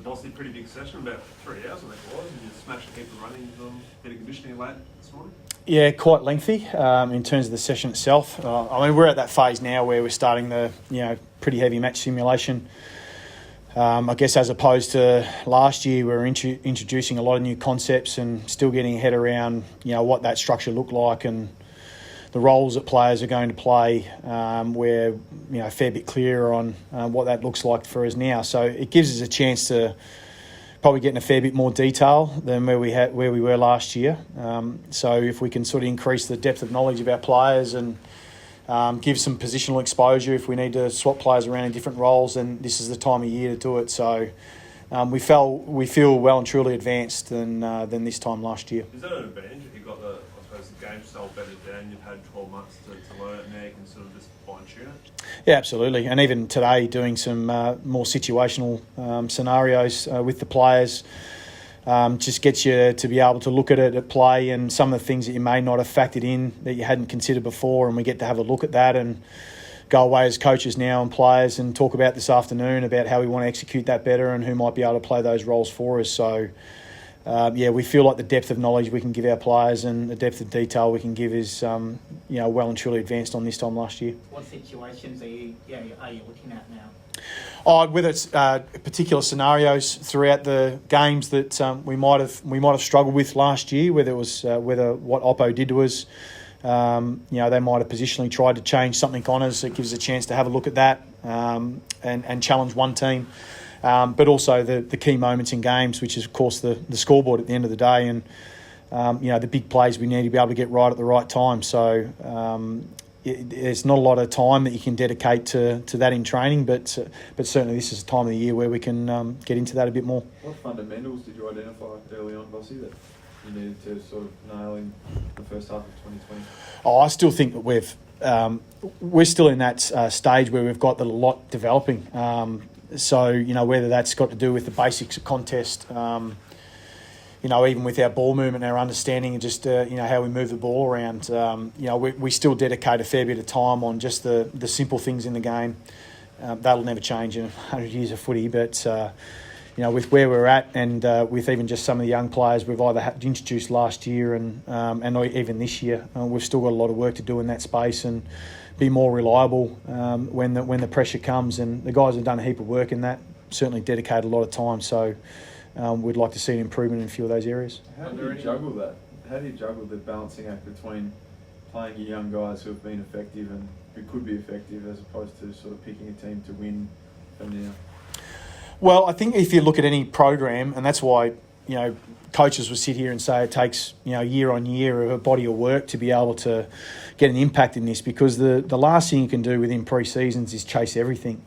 was obviously a pretty big session, about 3 hours I think it was, and you smashed a heap of running, bit of conditioning late this morning. Yeah, quite lengthy in terms of the session itself. We're at that phase now where we're starting the pretty heavy match simulation. I guess as opposed to last year, we were introducing a lot of new concepts and still getting head around what that structure looked like and the roles that players are going to play. We're a fair bit clearer on what that looks like for us now. So it gives us a chance to probably get in a fair bit more detail than where we were last year. So if we can sort of increase the depth of knowledge of our players and give some positional exposure if we need to swap players around in different roles, then this is the time of year to do it. So we feel well and truly advanced than this time last year. Is that an advantage if you've got the game style bedded down, you've had 12 months to learn it, now you can sort of just fine-tune it? Yeah, absolutely. And even today, doing some more situational scenarios with the players just gets you to be able to look at it at play and some of the things that you may not have factored in that you hadn't considered before, and we get to have a look at that and go away as coaches now and players and talk about this afternoon about how we want to execute that better and who might be able to play those roles for us. So we feel like the depth of knowledge we can give our players and the depth of detail we can give is well and truly advanced on this time last year. What situations are you looking at now? Whether it's particular scenarios throughout the games that we might have struggled with last year, whether it was whether what Oppo did to us, they might have positionally tried to change something on us. It gives us a chance to have a look at that and challenge one team. But also the key moments in games, which is, of course, the scoreboard at the end of the day and, the big plays we need to be able to get right at the right time. So there's not a lot of time that you can dedicate to that in training, but certainly this is a time of the year where we can get into that a bit more. What fundamentals did you identify early on, Bossy, that you needed to sort of nail in the first half of 2020? I still think that we're still in that stage where we've got a lot developing. So, whether that's got to do with the basics of contest, even with our ball movement, our understanding and just, how we move the ball around, we still dedicate a fair bit of time on just the simple things in the game. That'll never change in 100 years of footy, but, with where we're at and with even just some of the young players we've either had introduced last year and even this year, we've still got a lot of work to do in that space and be more reliable when the pressure comes. And the guys have done a heap of work in that, certainly dedicated a lot of time. So we'd like to see an improvement in a few of those areas. How do you juggle that? How do you juggle the balancing act between playing your young guys who have been effective and who could be effective as opposed to sort of picking a team to win from now? Well, I think if you look at any program, and that's why, coaches will sit here and say it takes, year on year of a body of work to be able to get an impact in this, because the last thing you can do within pre-seasons is chase everything.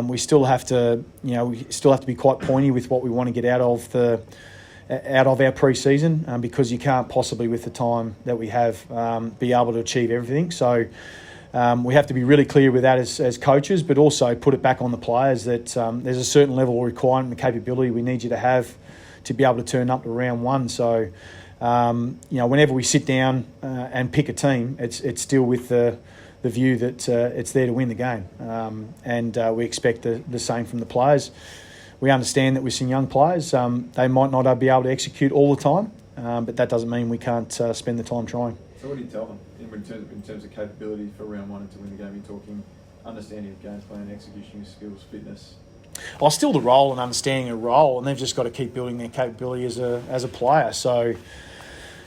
We still have to, be quite pointy with what we want to get out of our pre-season, because you can't possibly, with the time that we have, be able to achieve everything. So we have to be really clear with that as coaches, but also put it back on the players that there's a certain level of requirement and capability we need you to have to be able to turn up to round one. So, whenever we sit down and pick a team, it's still with the view that it's there to win the game. And we expect the same from the players. We understand that with some young players, they might not be able to execute all the time, but that doesn't mean we can't spend the time trying. So what do you tell them in terms of capability for round one and to win the game? You're talking understanding of game plan, execution skills, fitness. Still the role and understanding a role, and they've just got to keep building their capability as a player. So,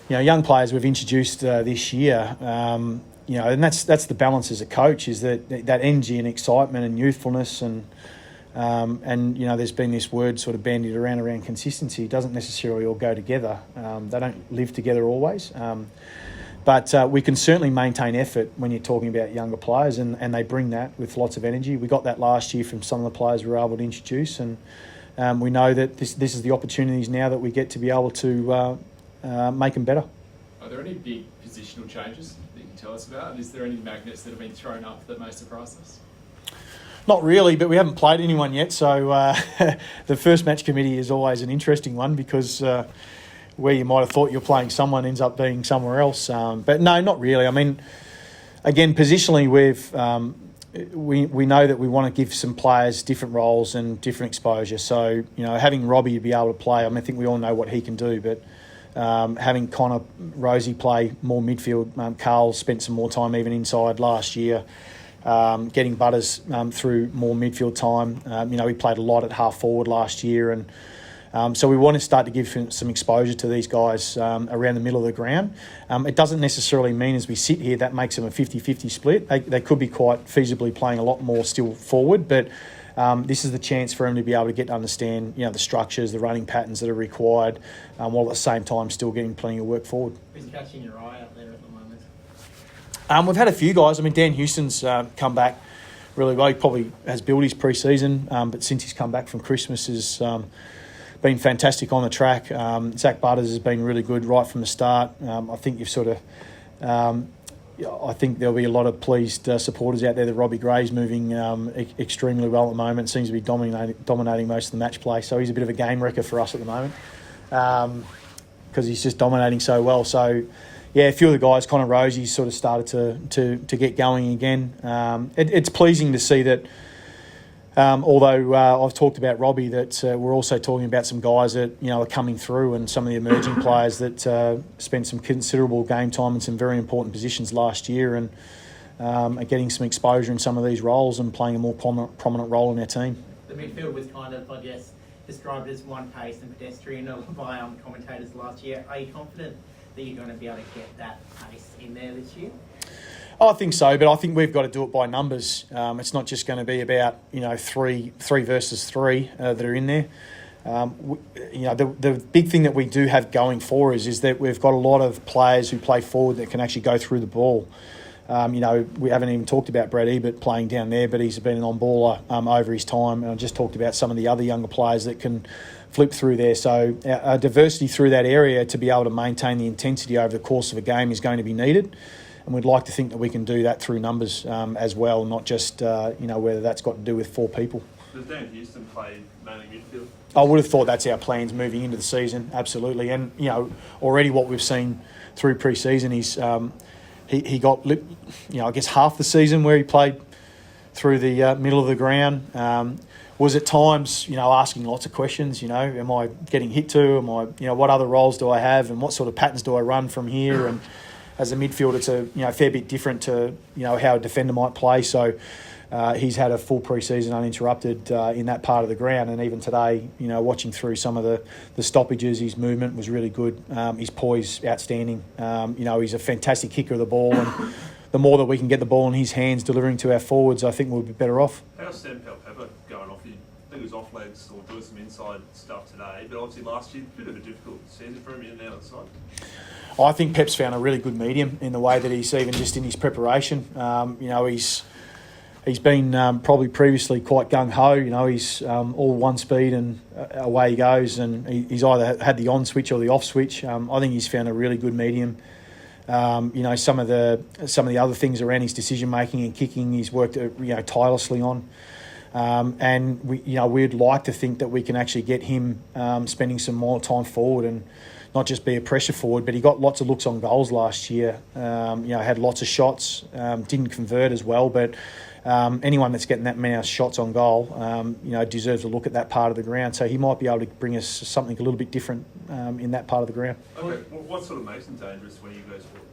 young players we've introduced this year, and that's the balance as a coach, is that energy and excitement and youthfulness and there's been this word sort of bandied around consistency. It doesn't necessarily all go together. They don't live together always. But we can certainly maintain effort when you're talking about younger players, and they bring that with lots of energy. We got that last year from some of the players we were able to introduce, and we know that this is the opportunities now that we get to be able to make them better. Are there any big positional changes that you can tell us about? Is there any magnets that have been thrown up that may surprise us? Not really, but we haven't played anyone yet, so the first match committee is always an interesting one, because where you might have thought you're playing someone ends up being somewhere else. But no, not really. I mean, again, positionally, we know that we want to give some players different roles and different exposure. So, having Robbie be able to play, I think we all know what he can do, but having Connor, Rosie play more midfield, Carl spent some more time even inside last year, getting Butters through more midfield time. He played a lot at half forward last year, and so we want to start to give him some exposure to these guys around the middle of the ground. It doesn't necessarily mean as we sit here that makes them a 50-50 split. They could be quite feasibly playing a lot more still forward, but this is the chance for him to be able to get to understand the structures, the running patterns that are required, while at the same time still getting plenty of work forward. Who's catching your eye up there at the moment? We've had a few guys. Dan Houston's come back really well. He probably has built his pre-season, but since he's come back from Christmas has been fantastic on the track. Zach Butters has been really good right from the start. I think you've sort of... I think there'll be a lot of pleased supporters out there that Robbie Gray's moving extremely well at the moment. Seems to be dominating most of the match play. So he's a bit of a game wrecker for us at the moment because he's just dominating so well. So, a few of the guys, Connor Rosie, sort of started to get going again. It's pleasing to see that, although I've talked about Robbie, that we're also talking about some guys that are coming through, and some of the emerging players that spent some considerable game time in some very important positions last year, and are getting some exposure in some of these roles and playing a more prominent role in our team. The midfield was kind of, I guess, described as one pace and pedestrian by commentators last year. Are you confident that you're going to be able to get that pace in there this year? I think so, but I think we've got to do it by numbers. It's not just going to be about three versus three that are in there. The big thing that we do have going for us is that we've got a lot of players who play forward that can actually go through the ball. We haven't even talked about Brad Ebert playing down there, but he's been an on-baller over his time. And I just talked about some of the other younger players that can flip through there. So our diversity through that area to be able to maintain the intensity over the course of a game is going to be needed. And we'd like to think that we can do that through numbers as well, not just, whether that's got to do with four people. Does Dan Houston play mainly midfield? I would have thought that's our plans moving into the season, absolutely. And, already what we've seen through pre-season is he got, I guess, half the season where he played through the middle of the ground. Was at times, asking lots of questions, am I getting hit to? Am I, what other roles do I have? And what sort of patterns do I run from here? And as a midfielder, it's a fair bit different to how a defender might play. So he's had a full pre-season uninterrupted in that part of the ground, and even today, watching through some of the stoppages, his movement was really good. His poise outstanding. He's a fantastic kicker of the ball, and the more that we can get the ball in his hands, delivering to our forwards, I think we'll be better off. How's Sam Palpepper going off? I think he was off legs or doing some inside stuff today, but obviously last year, a bit of a difficult season for him in and out of the side. I think Pep's found a really good medium in the way that he's even just in his preparation. He's been probably previously quite gung-ho. He's all one speed and away he goes, and he's either had the on switch or the off switch. I think he's found a really good medium. Some of the other things around his decision making and kicking, he's worked tirelessly on. And we'd like to think that we can actually get him spending some more time forward and not just be a pressure forward, but he got lots of looks on goals last year. Had lots of shots, didn't convert as well, but anyone that's getting that many shots on goal, deserves a look at that part of the ground. So he might be able to bring us something a little bit different in that part of the ground. Okay, what sort of makes him dangerous when he goes forward?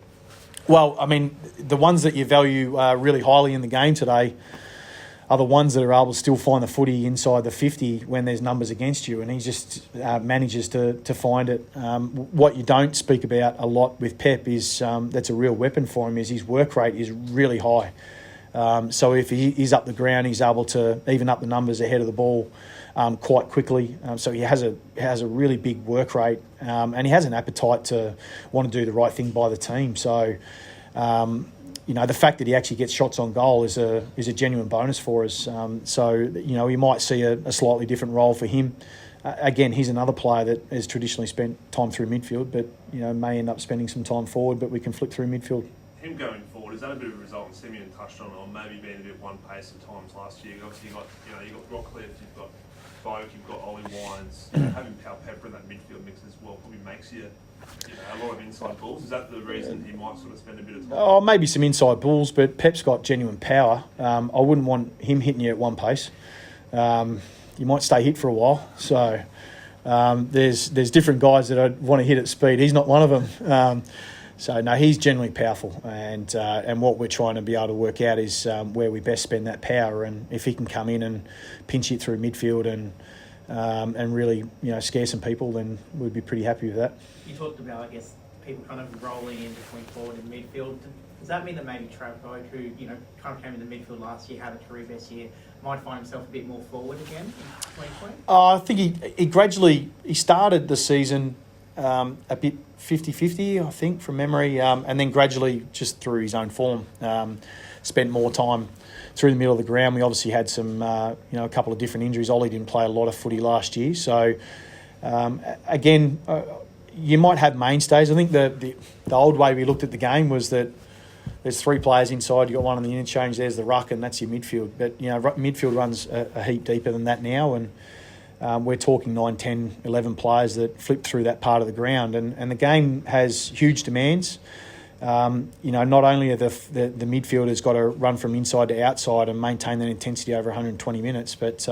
Well, I mean, the ones that you value really highly in the game today are the ones that are able to still find the footy inside the 50 when there's numbers against you, and he just manages to find it. What you don't speak about a lot with Pep is that's a real weapon for him, is his work rate is really high. So if he is up the ground, he's able to even up the numbers ahead of the ball quite quickly. So he has a really big work rate, and he has an appetite to want to do the right thing by the team. So the fact that he actually gets shots on goal is a genuine bonus for us. You might see a slightly different role for him. Again, he's another player that has traditionally spent time through midfield, but may end up spending some time forward. But we can flick through midfield. Him going forward, is that a bit of a result? And Simeon touched on maybe being a bit one pace at times last year. Obviously, you got Rockcliffe, you've got Boak, you've got Ollie Wines. You know, having Pal Pepper in that midfield mix as well probably makes you know, a lot of inside balls. Is that the reason he might sort of spend a bit of time? Oh, maybe some inside balls, but Pep's got genuine power. I wouldn't want him hitting you at one pace. You might stay hit for a while. So there's different guys that I want to hit at speed. He's not one of them. So no, he's generally powerful, and what we're trying to be able to work out is where we best spend that power, and if he can come in and pinch hit through midfield and really scare some people, then we'd be pretty happy with that. You talked about, I guess, people kind of rolling in between forward and midfield. Does that mean that maybe Trav Boak, who kind of came in the midfield last year, had a career best year, might find himself a bit more forward again in 2020? I think he gradually started the season a bit 50-50, I think, from memory, and then gradually, just through his own form, spent more time through the middle of the ground. We obviously had some, a couple of different injuries. Ollie didn't play a lot of footy last year, so again, you might have mainstays. I think the old way we looked at the game was that there's three players inside. You got one on the interchange. There's the ruck, and that's your midfield. But midfield runs a heap deeper than that now, and we're talking 9, 10, 11 players that flip through that part of the ground. And the game has huge demands. Not only are the midfielders got to run from inside to outside and maintain that intensity over 120 minutes, but,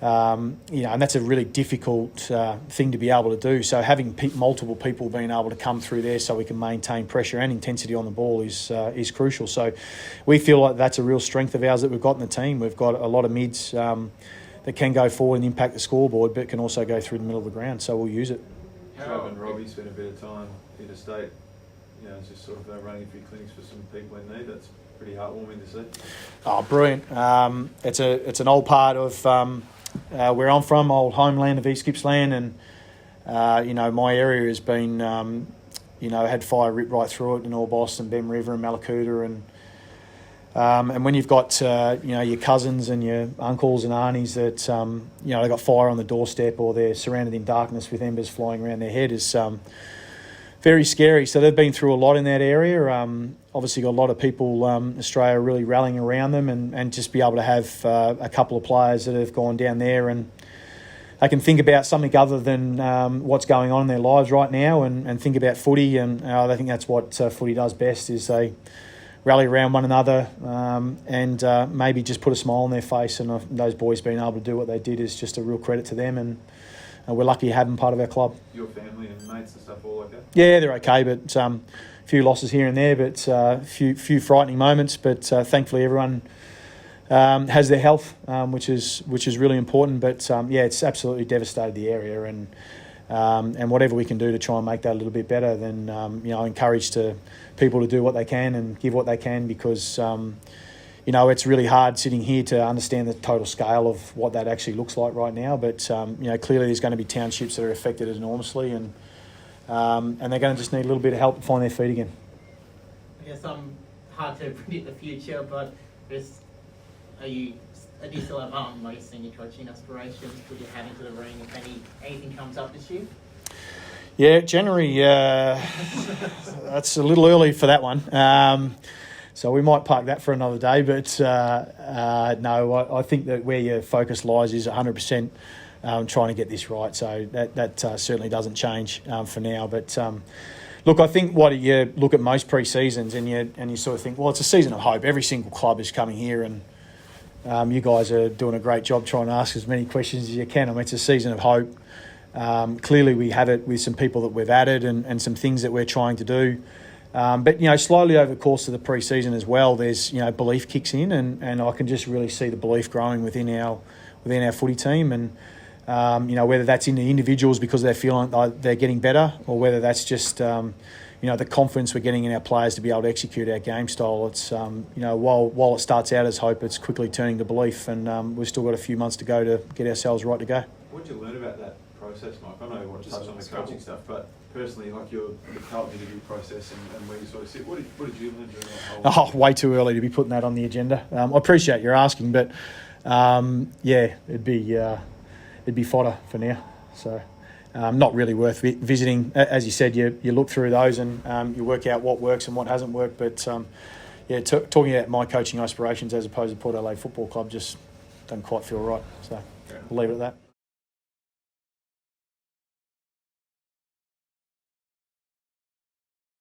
and that's a really difficult thing to be able to do. So having multiple people being able to come through there so we can maintain pressure and intensity on the ball is crucial. So we feel like that's a real strength of ours that we've got in the team. We've got a lot of mids that can go forward and impact the scoreboard, but can also go through the middle of the ground. So we'll use it. Trav and Robbie spent a bit of time interstate, just sort of running a few clinics for some people in need. That's pretty heartwarming to see. Oh, brilliant! It's an old part of where I'm from, old homeland of East Gippsland, and my area has been had fire ripped right through it in Orbost and Bem River and Malakuta, and when you've got your cousins and your uncles and aunties that they've got fire on the doorstep or they're surrounded in darkness with embers flying around their head is very scary. So they've been through a lot in that area. Obviously got a lot of people, Australia really rallying around them, and just be able to have a couple of players that have gone down there and they can think about something other than what's going on in their lives right now and think about footy. And I think that's what footy does best, is they rally around one another and maybe just put a smile on their face. And those boys being able to do what they did is just a real credit to them, and we're lucky to have them part of our club. Your family and mates and stuff all like that? Yeah, they're okay, but a few losses here and there, but a few frightening moments. But thankfully everyone has their health, which is really important. But it's absolutely devastated the area, and whatever we can do to try and make that a little bit better, then encourage people to do what they can and give what they can, because it's really hard sitting here to understand the total scale of what that actually looks like right now. But clearly there's going to be townships that are affected enormously, and they're going to just need a little bit of help to find their feet again. I guess hard to predict the future, but do you still have most senior coaching aspirations? Put your hat into the ring if anything comes up this year? Yeah, January. That's a little early for that one. So we might park that for another day. But no, I think that where your focus lies is 100% trying to get this right. So that certainly doesn't change for now. But look, I think what you look at most pre-seasons and you sort of think, well, it's a season of hope. Every single club is coming here, and you guys are doing a great job trying to ask as many questions as you can. I mean, it's a season of hope. Clearly we have it with some people that we've added and some things that we're trying to do. But slowly over the course of the pre-season as well, there's belief kicks in, and I can just really see the belief growing within our footy team, and whether that's in the individuals because they're feeling like they're getting better, or whether that's just the confidence we're getting in our players to be able to execute our game style. It's while it starts out as hope, it's quickly turning to belief, and we've still got a few months to go to get ourselves right to go. What did you learn about that process, Mike? I know you want to touch on the coaching stuff, but personally, like the Carlton interview process and where you sort of sit, what did you learn during that whole... Oh, way too early to be putting that on the agenda. I appreciate your asking, but it'd be fodder for now. So not really worth visiting. As you said, you look through those and you work out what works and what hasn't worked. But talking about my coaching aspirations as opposed to Port Adelaide Football Club just doesn't quite feel right. So. We'll leave it at that.